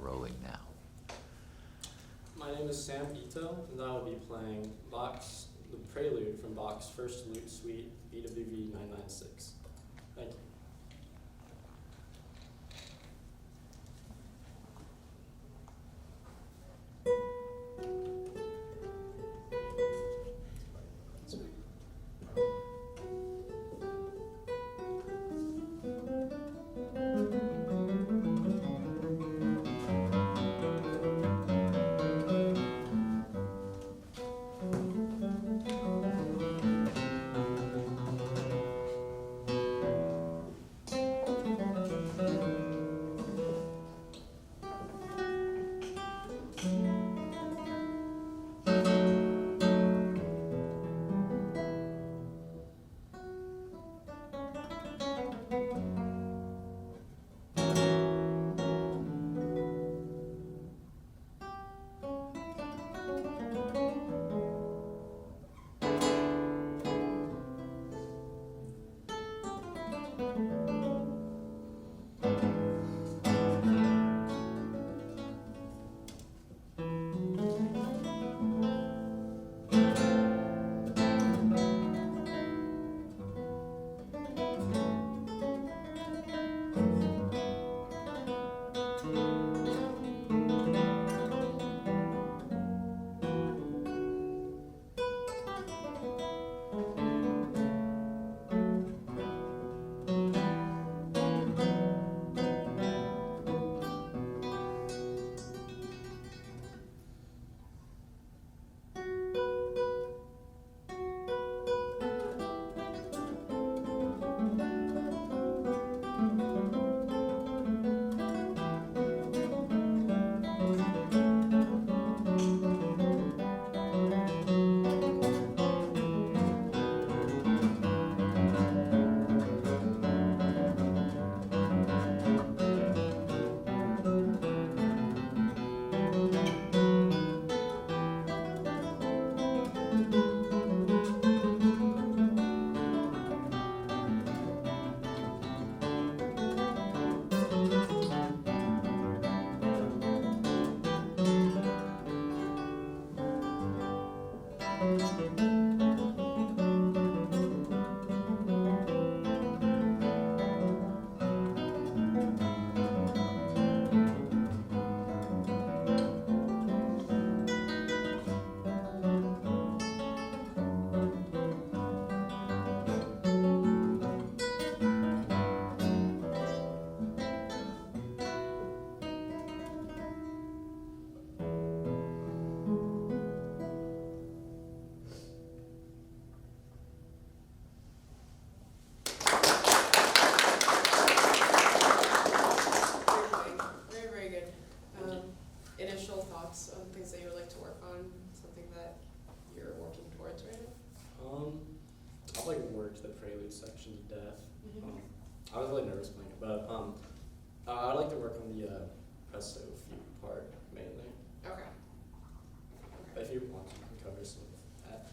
rolling now. My name is Sam Ito, and I will be playing the Prelude from Bach's First Lute Suite, BWV 996. Thank you. I like worked the Prelude section to death. I was really nervous playing it, but I'd like to work on the presto fugue part mainly. Okay. But if you want, you can cover some of that.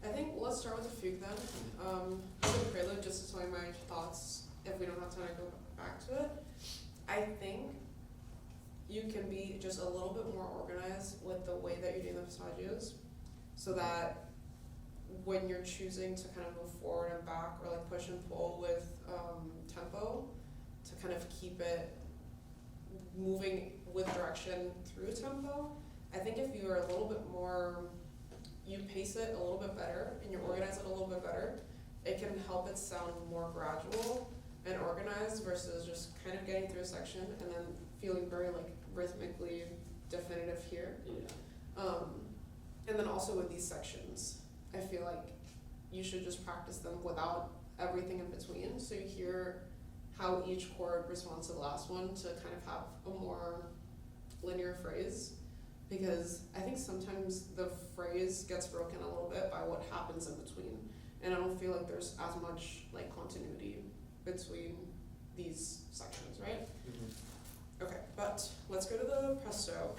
I think let's start with the fugue then. The Prelude, just to tell you my thoughts, if we don't have time to go back to it. I think you can be just a little bit more organized with the way that you're doing the passagios, so that when you're choosing to kind of move forward and back, or like push and pull with tempo, to kind of keep it moving with direction through tempo. I think if you are a little bit more, you pace it a little bit better and you organize it a little bit better, it can help it sound more gradual and organized versus just kind of getting through a section and then feeling very like rhythmically definitive here. Yeah. And then also with these sections, I feel like you should just practice them without everything in between, so you hear how each chord responds to the last one to kind of have a more linear phrase, because I think sometimes the phrase gets broken a little bit by what happens in between, and I don't feel like there's as much like continuity between these sections, right? Mm-hmm. Okay, but let's go to the presto.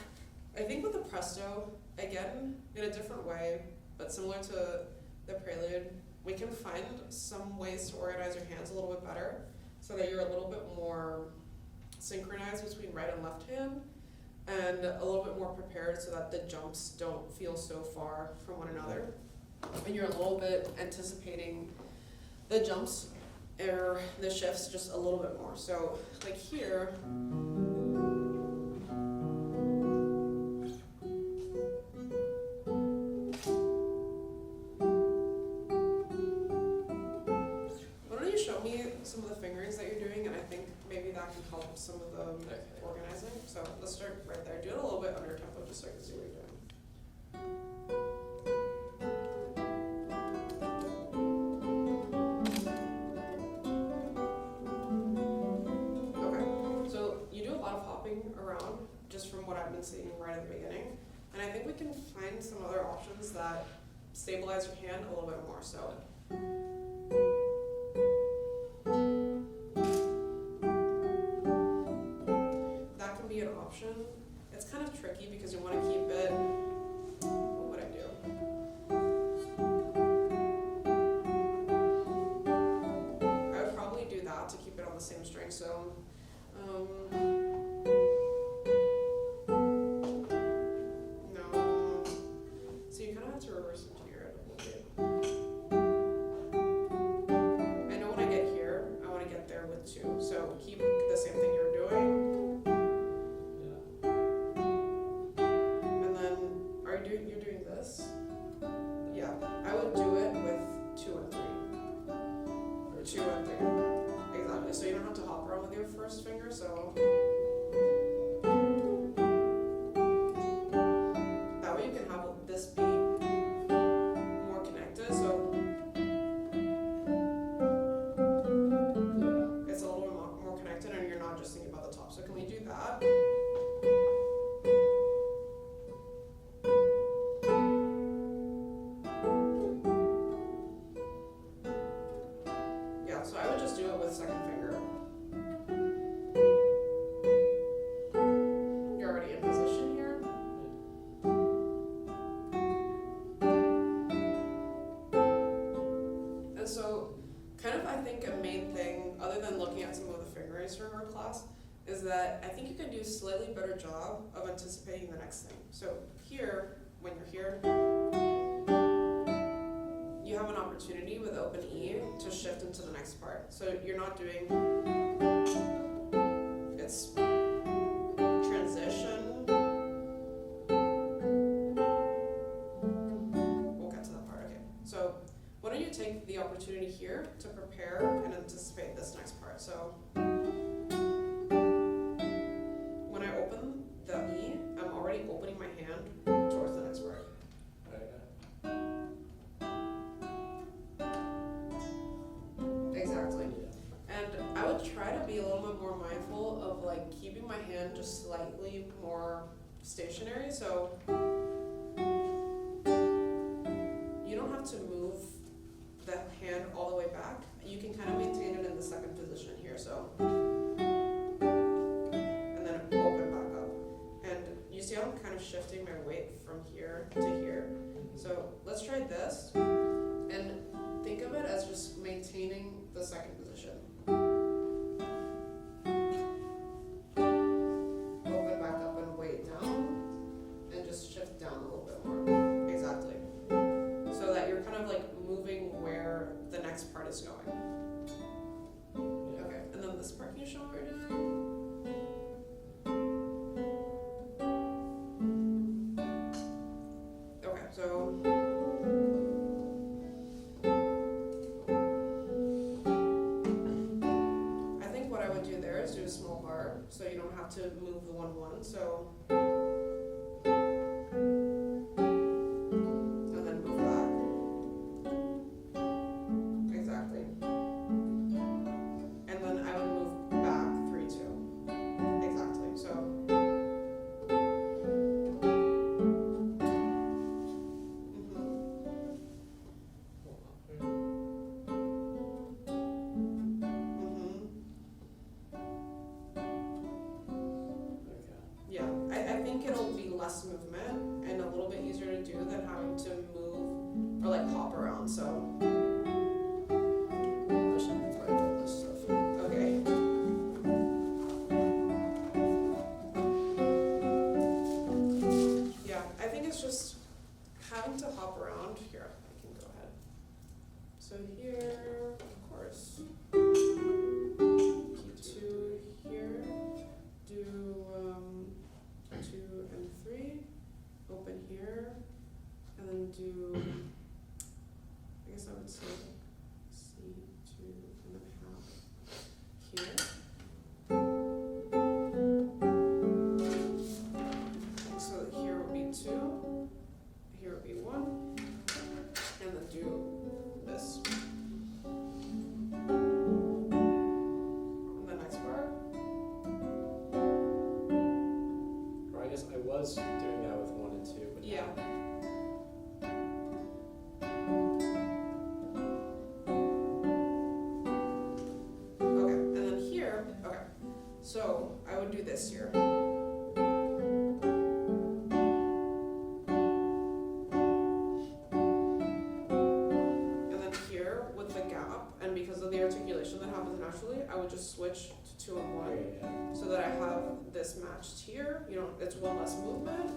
I think with the presto, again, in a different way, but similar to the Prelude, we can find some ways to organize your hands a little bit better so that you're a little bit more synchronized between right and left hand. and a little bit more prepared so that the jumps don't feel so far from one another. And you're a little bit anticipating the jumps or the shifts just a little bit more. So like here, why don't you show me some of the fingerings that you're doing, and I think maybe that can help some of the organizing. So let's start right there. Do it a little bit under tempo just so I can see what you're doing. Around just from what I've been seeing right at the beginning, and I think we can find some other options that stabilize your hand a little bit more. So that can be an option. It's kind of tricky because you want to keep it. What would I do? I would probably do that to keep it on the same string. So first finger, so that way you can have this be more connected, so it's a little bit more connected and you're not just thinking about the top. So can we do that? Yeah, so I would just do it with second finger. From our class is that I think you can do a slightly better job of anticipating the next thing. So here, when you're here, you have an opportunity with open E to shift into the next part. So you're not doing, it's transition. We'll get to that part, okay. So why don't you take the opportunity here to prepare and anticipate this next part. So opening my hand towards the next part. Exactly. And I would try to be a little bit more mindful of like keeping my hand just slightly more stationary. So you don't have to move the hand all the way back. You can kind of maintain it in the second position here. So see how I'm kind of shifting my weight from here to here. So let's try this and think of it as just maintaining the second position. Open back up and weight down and just shift down a little bit more. Exactly. So that you're kind of like moving where the next part is going. Okay, and then this part, can you show what we're doing? So I think what I would do there is do a small bar so you don't have to move the 1-1. So and then move back. Exactly. And then I would move back 3-2. Exactly. So less movement and a little bit easier to do than having to move or like hop around. So I should write this stuff. Okay. here, of course. Keep 2 here. Do 2 and 3. Open here, and then do. I guess I would say C2 and then half here. So here would be 2. Here would be 1. And then do this. And the next part. Or I guess I was doing that with 1 and 2, but Yeah. Okay, and then here, okay. So I would do this here. Articulation that happens naturally, I would just switch to 2 and 1 so that I have this matched here. You know, it's one less movement.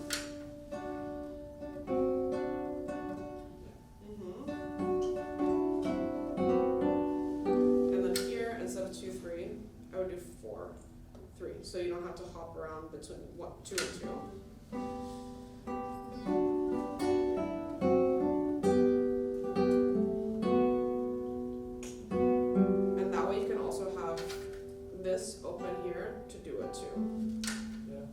And then here, instead of 2, 3, I would do 4, 3. So you don't have to hop around between 2 and 2. This open here to do it too. Yeah.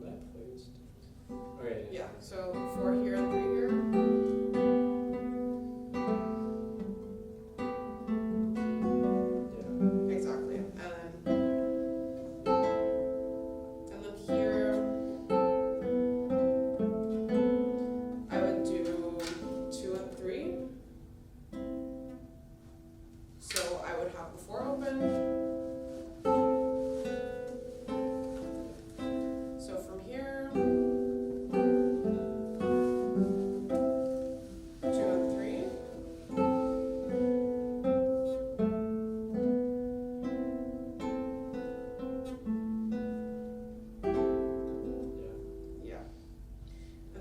That plays. Okay. Yeah. So 4 here and 3 here. Yeah. Exactly. And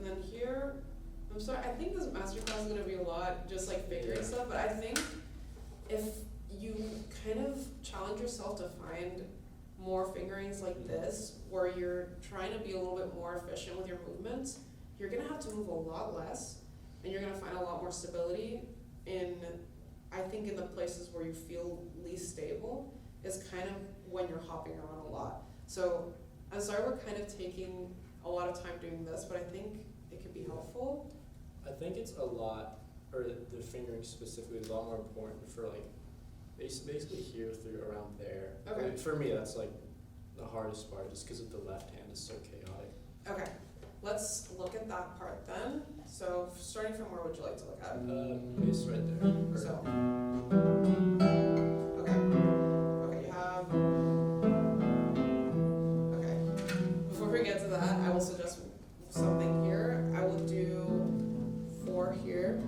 then here. I think this masterclass is going to be a lot just like figuring stuff, but I think if you kind of challenge yourself to find more fingerings like this, where you're trying to be a little bit more efficient with your movements, you're going to have to move a lot less, and you're going to find a lot more stability in, I think, in the places where you feel least stable is kind of when you're hopping around a lot. So I'm sorry we're kind of taking a lot of time doing this, but I think it could be helpful. I think it's a lot, or the fingering specifically is a lot more important for like basically here through around there. Okay. I mean, for me, that's like the hardest part, just because of the left hand is so chaotic. Okay, let's look at that part then. So starting from where would you like to look at? It's right there. So, okay, you have. Okay, before we get to that, I will suggest something here. I will do 4 here,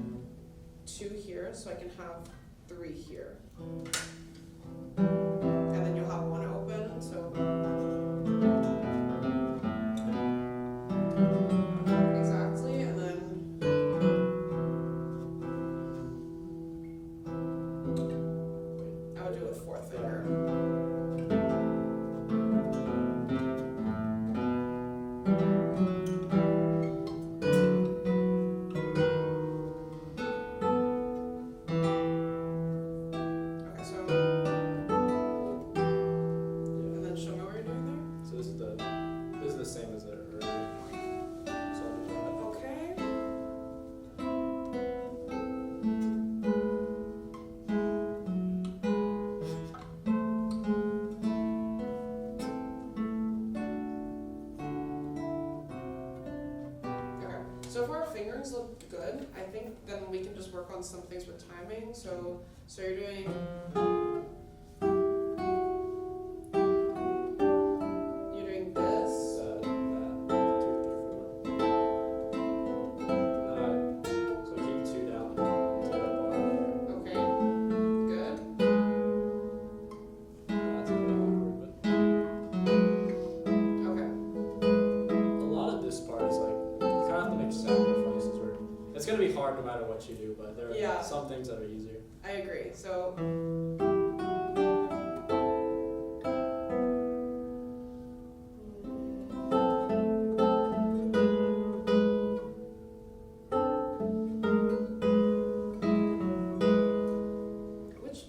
2 here, so I can have 3 here. And then you'll have 1 open, so. Exactly, and then. I would do a 4th finger. So if our fingerings look good, I think then we can just work on some things with timing. So you're doing. You're doing this. So keep 2 down. 2 up on there. Okay. Good. That's a little improvement. Okay. are Yeah. some things that are easier. I agree. So.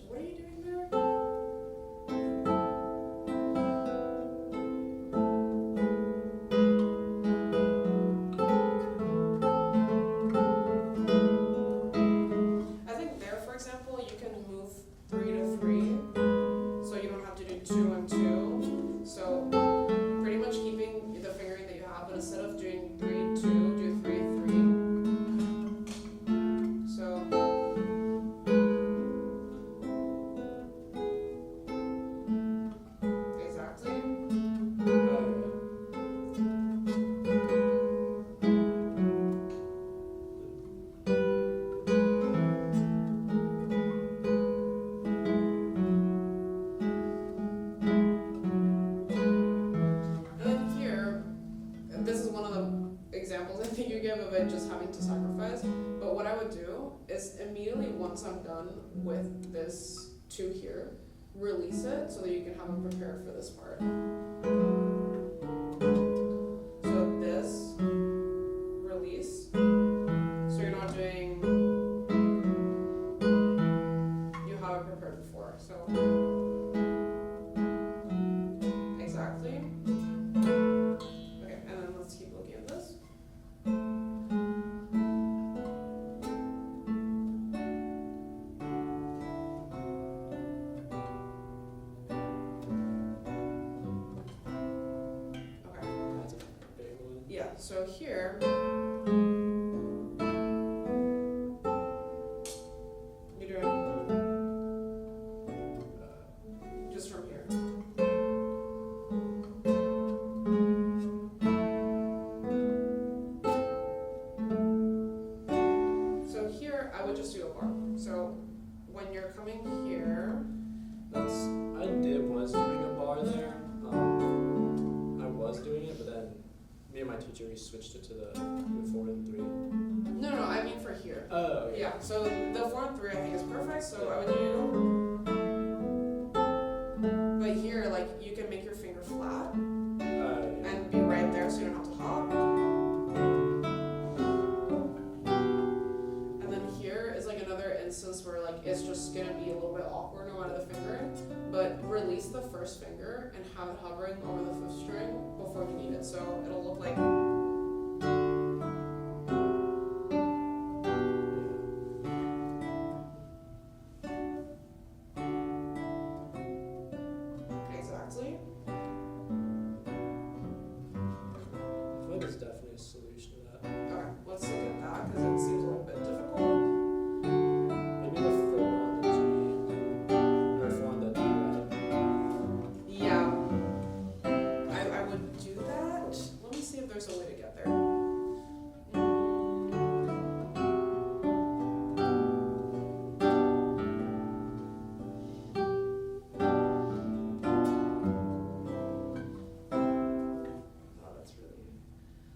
What are you doing there? I think there, for example, you can move 3 to 3, so you don't have to do 2 and 2. So pretty much keeping the fingering that you have, but instead of doing 3, 2, do 3, 3. So exactly. And then here, and this is one of the examples I think you give of it just having to sacrifice. But what I would do is immediately once I'm done with this 2 here, release it so that you can have it prepared for this part. So this, release. So you're not doing, you have it prepared before. So exactly. Okay, and then let's keep looking at this. Okay, That's a big one. yeah, so here, you're doing just from here. So here, I would just do a bar. So when you're coming here, Was doing a bar there. I was doing it, but then me and my teacher, we switched it to the 4 and 3. no, I mean for here. Oh, okay. Yeah, so the 4 and 3 I think is perfect, so I would do, but here, like, you can make your finger flat Yeah. and be right there so you don't have to hop. And then here is like another instance where like it's just gonna be a little bit awkward no matter the fingering, but release the first finger and have it hovering over the 5th string before you need it, so it'll look like. Exactly. I feel like there's definitely a solution to that. Okay, let's look at that because it seems a little bit difficult. Maybe the 4 on the G. Or 4 on the D, right? Yeah, I would do that. Let me see if there's a way to get there. Oh, that's really.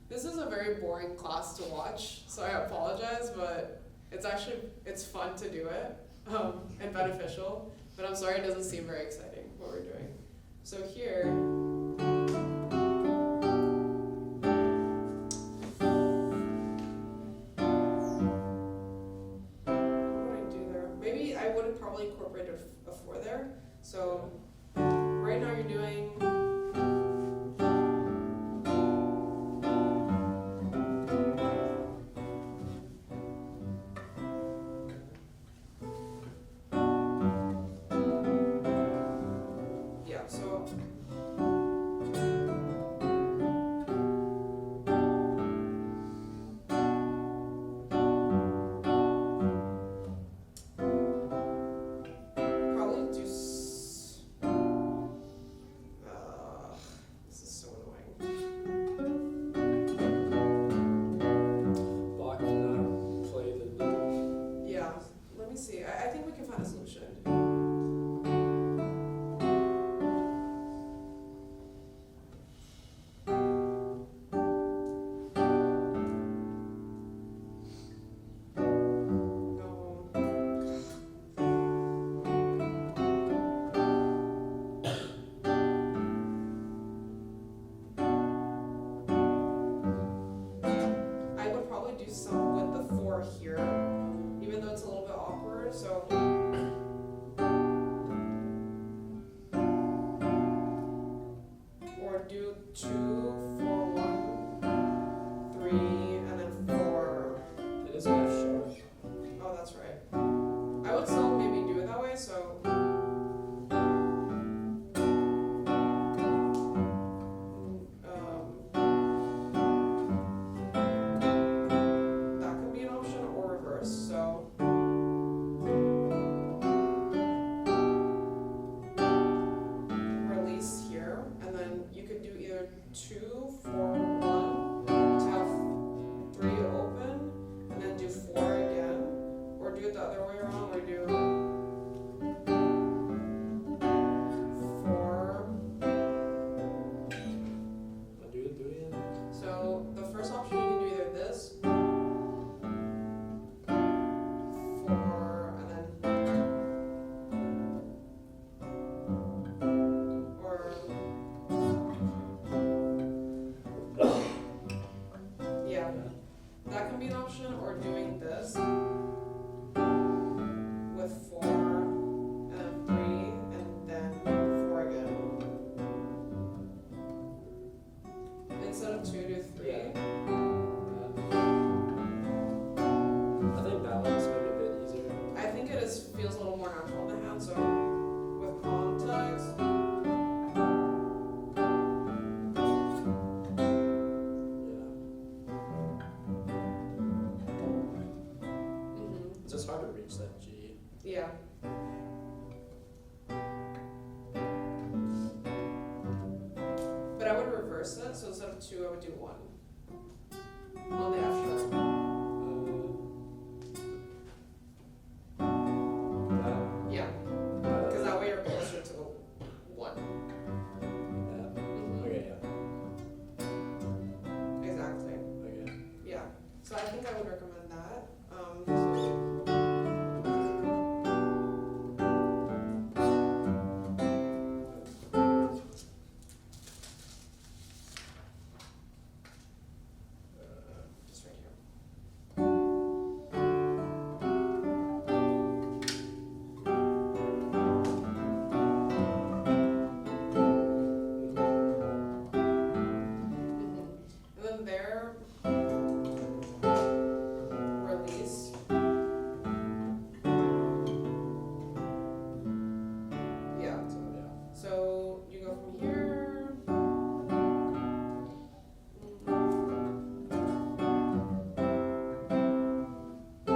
This is a very boring class to watch, so I apologize, but it's fun to do it, and beneficial, but I'm sorry it doesn't seem very exciting what we're doing. So here, what would I do there? Maybe I would have probably incorporated a 4 there. So right now you're doing. Yeah, so probably do this is so annoying. Bach did not play the. Yeah, let me see. I think we can find a solution. No. awkward, so. Or do 2, 4, 1, 3, and then 4. It is an F sharp. Oh, that's right. I would still maybe do it that way, so. That could be an option, or reverse, so. Release here, and then you could do either 2, 4, 1 to have 3 open, and then do 4 again, or do it the other way around, where you do 4. Do it again. So the first option you can do either this, 4, and then, or, yeah, that can be an option, or doing this with 4, and then 3, and then 4 again. Instead of 2, do 3. Yeah. I think that one's maybe a bit easier. I think it feels a little more natural in the hand, so with context. Yeah. It's just hard to reach that G. Yeah. But I would reverse it, so instead of 2, I would do 1 on the F sharp. That. Yeah, because that way you're closer to 1. That. Mhm. Okay, yeah. Exactly. Okay. Yeah. So I think I would recommend that. Just right here. And then there, release. Yeah. So you go from here.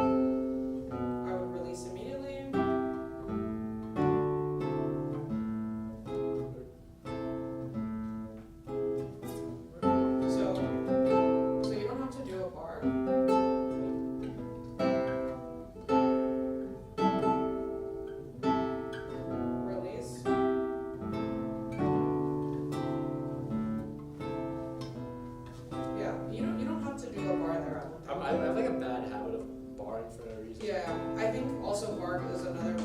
I would release immediately. So you don't have to do a bar. Release. Yeah, you don't have to do a bar there. I don't I think. have like a bad habit of barring for no reason. Yeah, I think also bar is another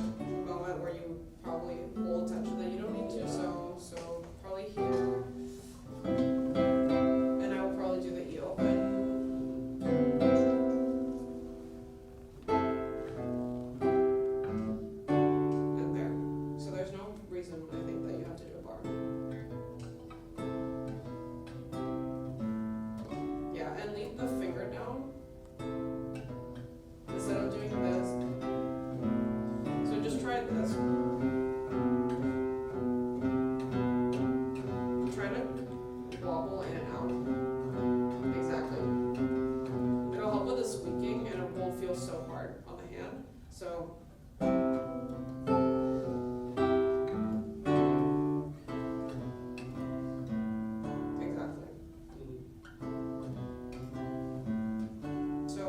moment where you probably hold tension that you don't need to. So probably here. And I would probably do the E open. And there. So there's no reason I think that you have to do a bar. Yeah, and leave the finger down instead of doing this. So just try this. Try to wobble in and out. Exactly. It'll help with the squeaking and it won't feel so hard on the hand. So exactly. So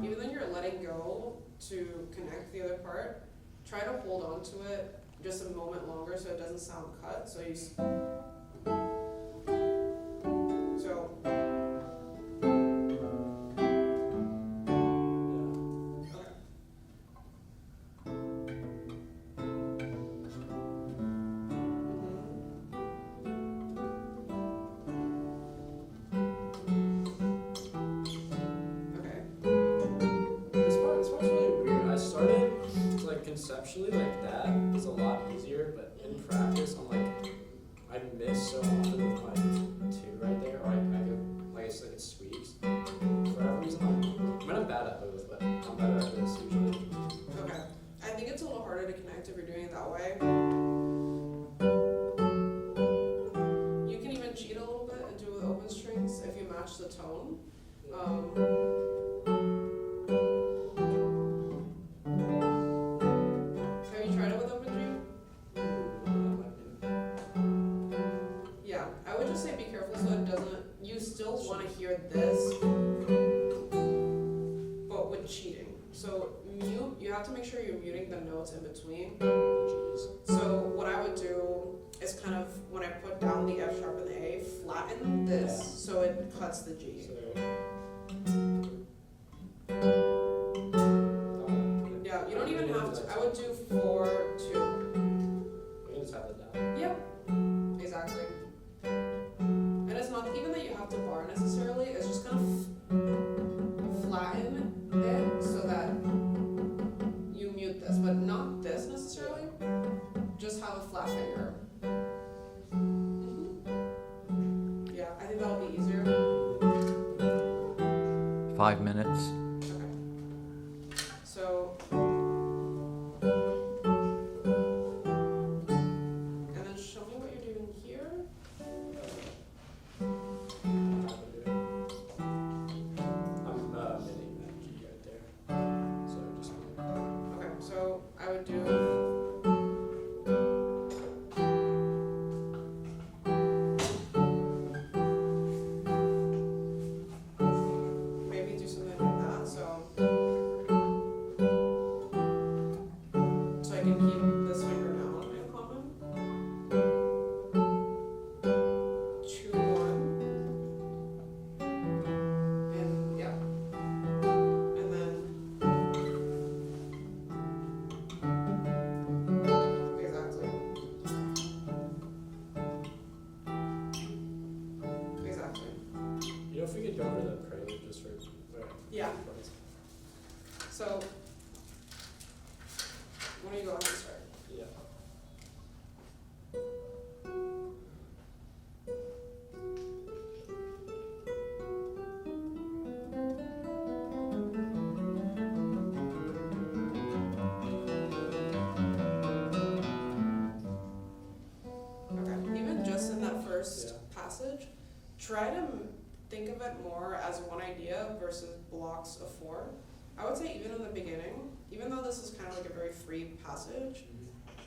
even though you're letting go to connect the other part, try to hold on to it just a moment longer so it doesn't sound cut. So you so okay. Okay. conceptually, like, that is a lot easier, but in practice, I'm like, I miss so often with my two right there, or I go, like I said, it sweeps. For whatever reason, I'm bad at both, but I'm better at this usually. Okay. I think it's a little harder to connect if you're doing it that way. You can even cheat a little bit and do it with open strings if you match the tone. Have you tried it with open G? Yeah, I would just say be careful so it doesn't, you still want to hear this, but with cheating. So mute, you have to make sure you're muting the notes in between. So what I would do is kind of, when I put down the F sharp and the A, flatten this so it cuts the G. Yeah, you don't even have to, I would do 4, 2. We can just have it down. Yep, exactly. And it's not even that you have to bar necessarily, it's just kind of flatten it so that you mute this, but not this necessarily. Just have a flat finger. Yeah, I think that'll be easier. 5 minutes. Okay. So, and then show me what you're doing here. I'm hitting that G right there. So just Okay, so I would do. Maybe do something like that, so I can keep this finger down in common. 2, 1. And yeah. And then exactly. Exactly. You know, if we could go over the prelude just for Yeah. So when are you going to start? Yeah. Okay. Even just in that first Yeah. passage, try to think of it more as one idea versus blocks of 4. I would say even in the beginning, even though this is kind of like a very free passage,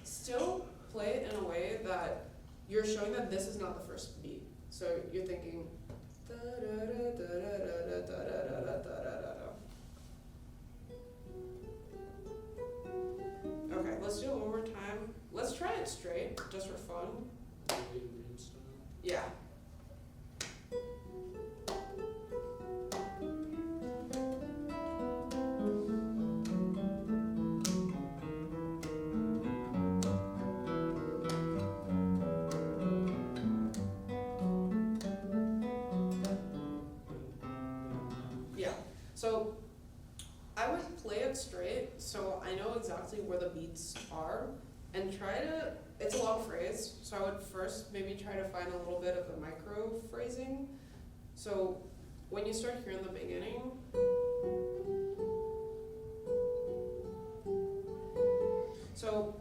still play it in a way that you're showing that this is not the first beat. So you're thinking da da da da da da da da da da da da. Okay, let's do it one more time. Let's try it straight, just for fun. Yeah. Yeah. So I would play it straight so I know exactly where the beats are and try to, it's a long phrase, so I would first maybe try to find a little bit of the micro phrasing. So when you start here in the beginning, so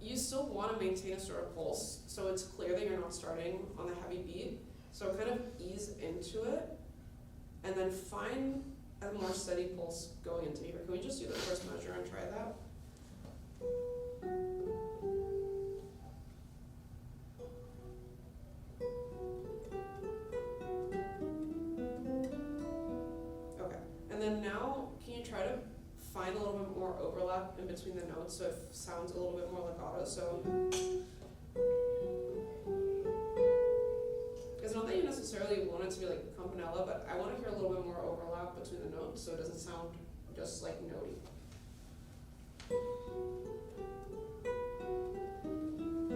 you still want to maintain a sort of pulse, so it's clear that you're not starting on the heavy beat. So kind of ease into it, and then find a more steady pulse going into here. Can we just do the first measure and try that? Okay, and then now can you try to find a little bit more overlap in between the notes so it sounds a little bit more legato? So it's not that you necessarily want it to be like campanella, but I want to hear a little bit more overlap between the notes so it doesn't sound just like notey.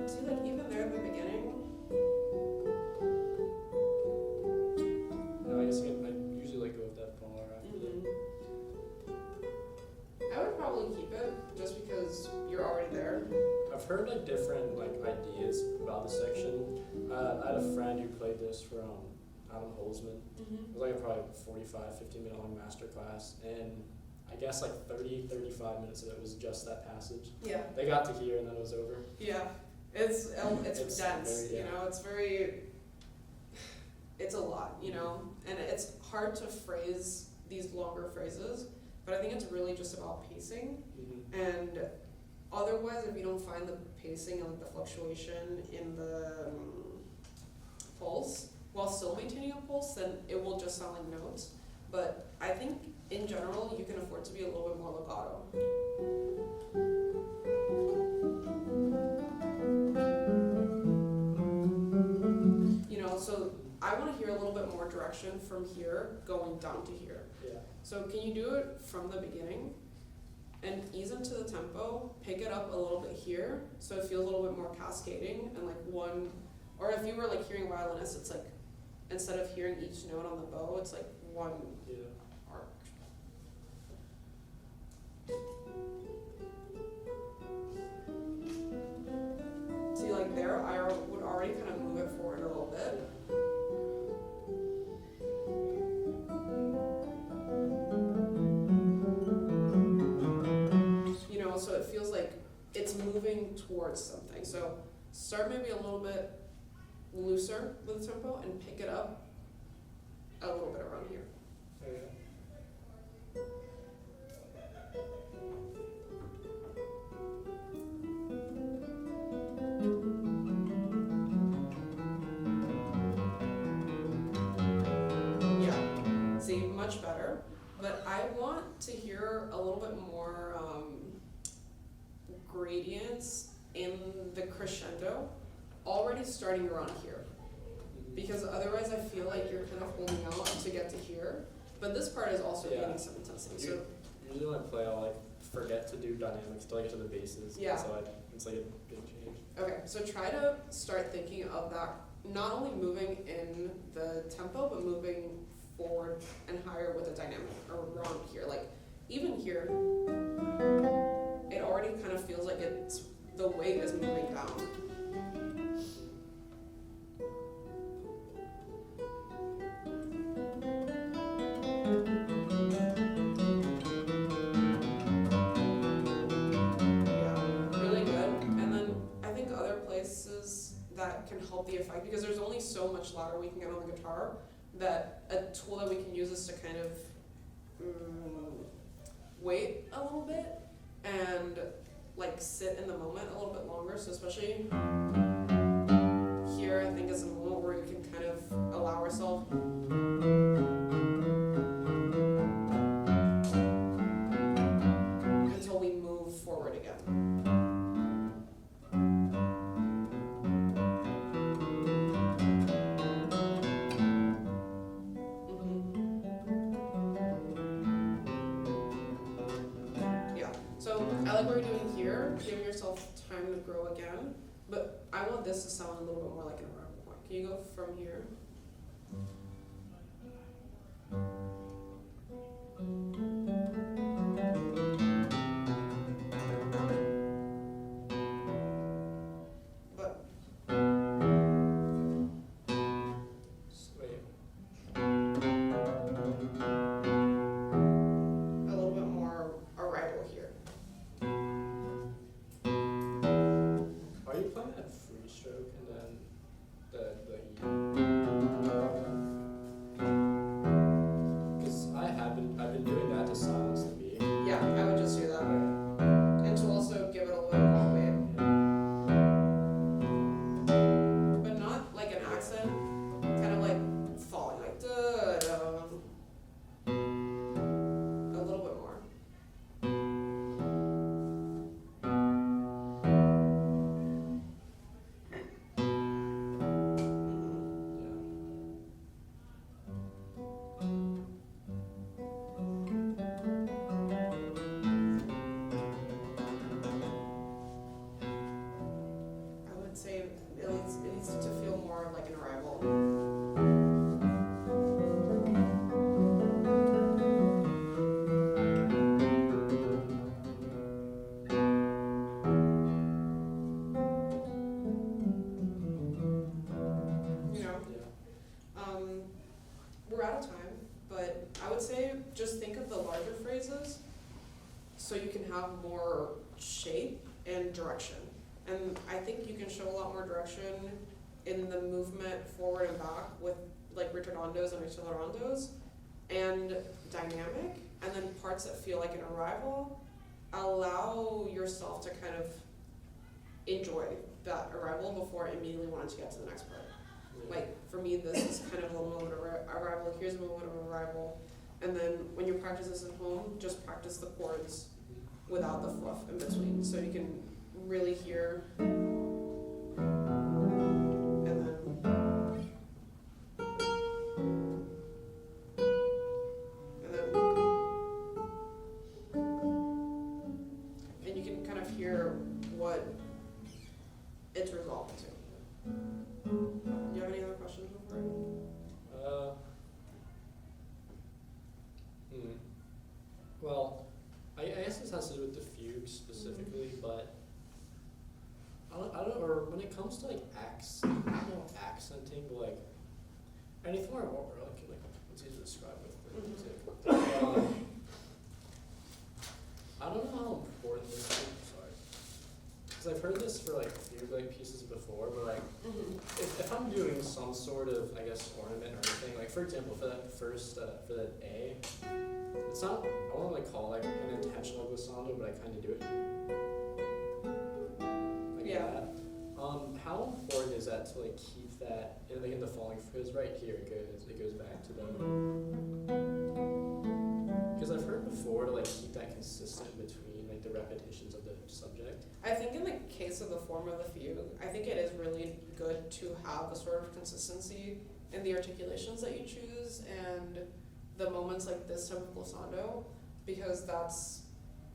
See, like even there in the beginning. No, I guess I usually like go with that bar after that. I would probably keep it just because you're heard like different like ideas about the section. I had a friend who played this from Adam Holzman. It was like a probably 45, 50-minute long master class, and I guess like 30, 35 minutes of it was just that passage. Yeah. They got to here and then it was over. Yeah. It's dense, very, yeah. you know, it's very, it's a lot, you know, and it's hard to phrase these longer phrases, but I think it's really just about pacing. And otherwise, if you don't find the pacing and the fluctuation in the pulse, while still maintaining a pulse, then it will just sound like notes. But I think in general, you can afford to be a little bit more legato. You know, so I want to hear a little bit more direction from here going down to here. Yeah. So can you do it from the beginning and ease into the tempo, pick it up a little bit here so it feels a little bit more cascading and like one, or if you were like hearing violinists, it's like instead of hearing each note on the bow, it's like one arc. See, like there, I would already kind of move it forward a little bit. You know, so it feels like it's moving towards something. So start maybe a little bit looser with the tempo and pick it up a little bit around here. Yeah, see, much better. But I want to hear a little bit more gradients in the crescendo already starting around here. Because otherwise I feel like you're kind of holding out to get to here. But this part is also getting some intensity. So usually when I play, I'll like forget to do dynamics till I get to the basses. Yeah. So it's like a big change. okay, so try to start thinking of that, not only moving in the tempo, but moving forward and higher with a dynamic around here. Like even here, it already kind of feels like it's the weight is moving down. That can help the effect, because there's only so much louder we can get on the guitar, that a tool that we can use is to kind of wait a little bit and like sit in the moment a little bit longer. So especially here, I think is a moment where you can kind of allow ourselves until we move forward again. I like what you're doing here, giving yourself time to grow again, but I want this to sound a little bit more like an arrival point. Can you go from here? But a little bit more arrival here. Are you playing at free stroke and then the E? so you can have more shape and direction. And I think you can show a lot more direction in the movement forward and back with like ritornandos and accelerandos and dynamic, and then parts that feel like an arrival. Allow yourself to kind of enjoy that arrival before immediately wanting to get to the next part. Like for me, this is kind of a moment of arrival. Here's a moment of arrival, and then when you practice this at home, just practice the chords without the fluff in between, so you can really hear. And then you can kind of hear what it's resolved to. Do you have any other questions before? Well, I guess this has to do with the fugue specifically, but I don't, or when it comes to like accenting, but like anything where like it's easy to describe with the music. I don't know how important this is. Sorry, because I've heard this for like fugue like pieces before, but like if I'm doing some sort of I guess ornament or anything, like for example for that first for that A, it's not I won't like call it like an intentional glissando, but I kind of do it. Like Yeah. that. How important is that to like keep that in, like in the falling? Because right here it goes back to the. Because I've heard before to like keep that consistent between like the repetitions of the subject. I think in the case of the form of the fugue, I think it is really good to have a sort of consistency in the articulations that you choose and the moments like this type of glissando, because that's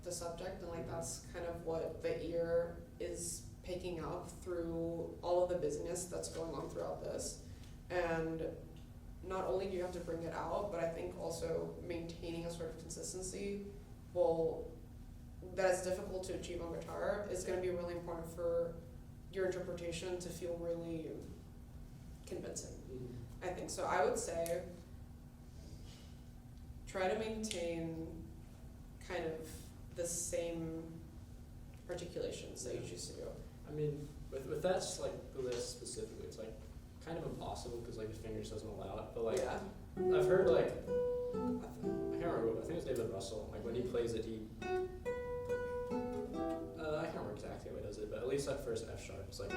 the subject and like that's kind of what the ear is picking up through all of the busyness that's going on throughout this. And not only do you have to bring it out, but I think also maintaining a sort of consistency that is difficult to achieve on guitar is going to be really important for your interpretation to feel really convincing. I think so. I would say try to maintain kind of the same articulations that you choose to do. I mean, with that like this specifically, it's like kind of impossible because like the fingers doesn't allow it. But like Yeah. I've heard like I can't remember. I think it was David Russell. Like when he plays it, he I can't remember exactly how he does it, but at least that first F sharp is like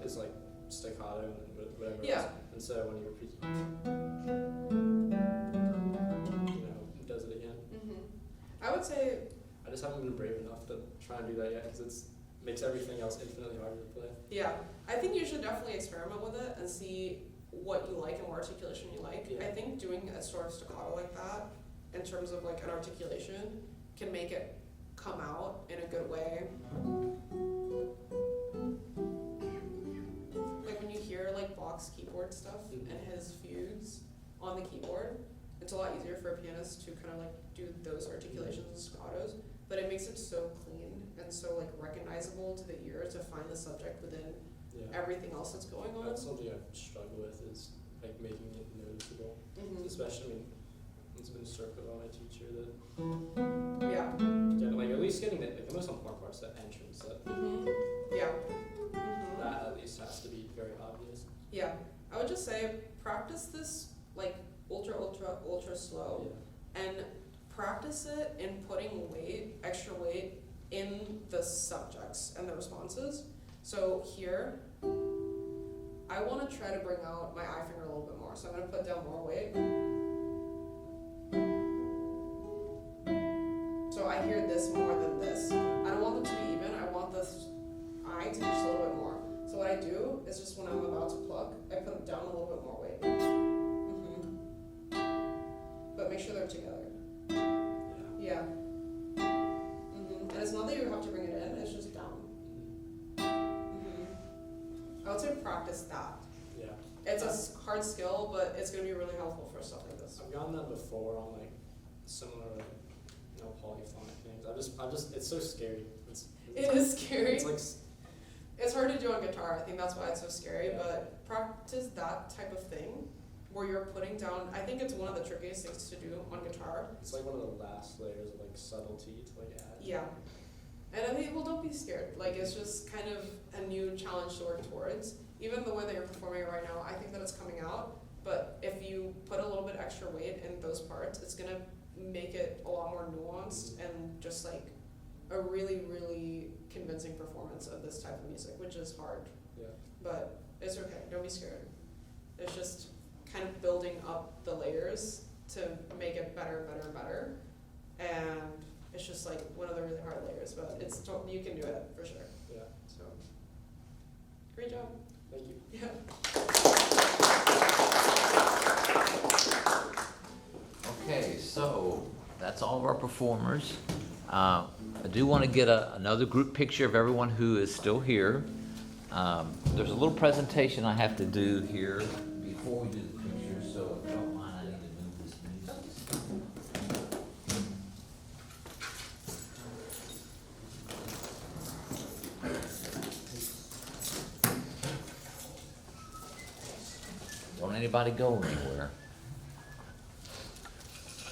it's like staccato and whatever. Yeah. Else. And so when he repeats, does it again. I would say I just haven't been brave enough to try and do that yet because it makes everything else infinitely harder to play. yeah, I think you should definitely experiment with it and see what you like and what articulation you like. Yeah. I think doing a sort of staccato like that in terms of like an articulation can make it come out in a good way. Like when you hear like Bach's keyboard stuff and his fugues on the keyboard, it's a lot easier for a pianist to kind of like do those articulations and staccatos, but it makes it so clean and so like recognizable to the ear to find the subject within everything else that's going on. That's something I struggle with is like making it noticeable. Especially, I mean, it's been circled on my teacher that like at least getting the most important part's that entrance that that at least has to be very obvious. Yeah, I would just say practice this like ultra slow and practice it in putting extra weight in the subjects and the responses. So here, I want to try to bring out my eye finger a little bit more. So I'm going to put down more weight. So I hear this more than this. I don't want them to be even. I want the eye to be just a little bit more. So what I do is just when I'm about to pluck, I put down a little bit more weight. But make sure they're together. Yeah. And it's not that you have to bring it in, it's just down. I would say practice that. Yeah. It's a hard skill, but it's going to be really helpful for stuff like this. I've gotten that before on like similar like polyphonic things. I'm just it's so scary. It is scary. It's like it's hard to do on guitar. I think that's why it's so scary. But practice that type of thing where you're putting down, I think it's one of the trickiest things to do on guitar. It's like one of the last layers of like subtlety to like add. Yeah. And I mean, well, don't be scared. Like, it's just kind of a new challenge to work towards. Even the way that you're performing it right now, I think that it's coming out. But if you put a little bit extra weight in those parts, it's gonna make it a lot more nuanced and just like a really, really convincing performance of this type of music, which is hard. Yeah. But it's okay. Don't be scared. It's just kind of building up the layers to make it better, better, better. And it's just like one of the really hard layers, but you can do it for sure. Yeah. So, great job. Thank you. Yeah. Okay, so that's all of our performers. I do want to get another group picture of everyone who is still here. There's a little presentation I have to do here before we do the picture, so if you don't mind, I need to move this music. Don't anybody go anywhere.